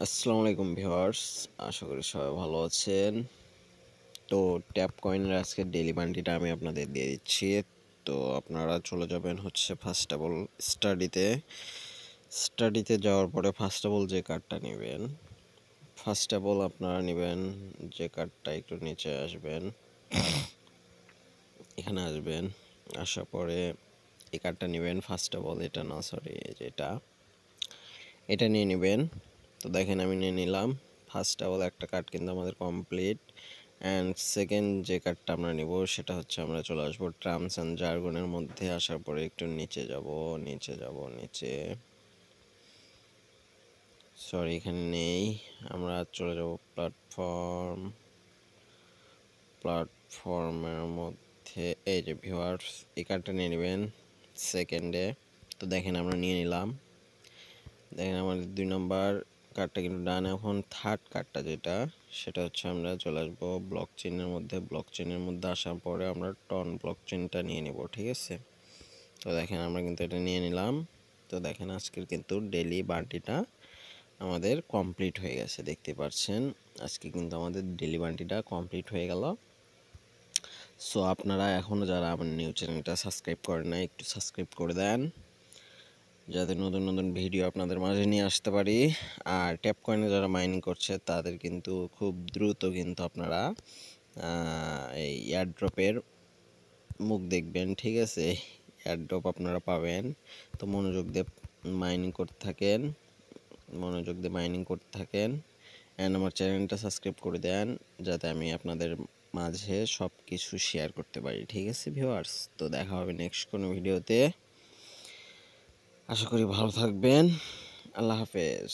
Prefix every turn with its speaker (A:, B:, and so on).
A: আসসালামু আলাইকুম ভিউয়ার্স, আশা করি সবাই ভালো আছেন। তো ট্যাপ কয়েনের আজকের ডেইলি বান্ডিটা আমি আপনাদের দিয়ে দিচ্ছি। তো আপনারা চলে যাবেন হচ্ছে ফার্স্ট অফ অল স্টাডিতে যাওয়ার পরে ফার্স্ট অফ অল যে কার্ডটা নেবেন, ফার্স্ট অফ অল আপনারা নেবেন যে কার্ডটা, একটু নিচে আসবেন, এখানে আসবেন, আসার পরে এই কার্ডটা নেবেন। ফার্স্ট অফ অল এটা না, সরি, এটা নিয়ে নেবেন। তো দেখেন আমি নিয়ে নিলাম। ফার্স্ট অফ অল একটা কার্ড কিন্তু আমাদের কমপ্লিট। অ্যান্ড সেকেন্ড যে কার্ডটা আমরা নেব সেটা হচ্ছে, আমরা চলে আসবো টার্মস অ্যান্ড জার্গনের মধ্যে। আসার পরে একটু নিচে যাব, নিচে, সরি এখানে নেই, আমরা চলে যাব প্ল্যাটফর্মের মধ্যে। এই যে ভিউয়ার্স, এই কার্ডটা নিয়ে নেবেন সেকেন্ডে। তো দেখেন আমরা নিয়ে নিলাম। দেখেন আমাদের 2 নম্বর কার্ডটা কিন্তু ডান। এখন থার্ড কার্ডটা যেটা, সেটা হচ্ছে আমরা চলে আসবো ব্লক চেনের মধ্যে আসার পরে আমরা টন ব্লক চেনটা নিয়ে নিব, ঠিক আছে। তো দেখেন আমরা কিন্তু এটা নিয়ে নিলাম। তো দেখেন আজকের কিন্তু ডেইলি বান্টিটা আমাদের কমপ্লিট হয়ে গেছে, দেখতে পাচ্ছেন। আজকে কিন্তু আমাদের ডেইলি বান্টিটা কমপ্লিট হয়ে গেল। সো আপনারা এখনও যারা আমার নিউ চ্যানেলটা সাবস্ক্রাইব করেন না, একটু সাবস্ক্রাইব করে দেন, যাতে নতুন নতুন ভিডিও আপনাদের মাঝে নিয়ে আসতে পারি। আর ট্যাপ কয়েনে যারা মাইনিং করছে তাদের কিন্তু খুব দ্রুত কিন্তু আপনারা এই এয়ারড্রপের মুখ দেখবেন, ঠিক আছে। এয়ারড্রপ আপনারা পাবেন। তো মনোযোগ দিয়ে মাইনিং করতে থাকেন অ্যান্ড আমার চ্যানেলটা সাবস্ক্রাইব করে দেন, যাতে আমি আপনাদের মাঝে সব কিছু শেয়ার করতে পারি, ঠিক আছে ভিউয়ার্স। তো দেখা হবে নেক্সট কোনো ভিডিওতে। আশা করি ভালো থাকবেন। আল্লাহ হাফেজ।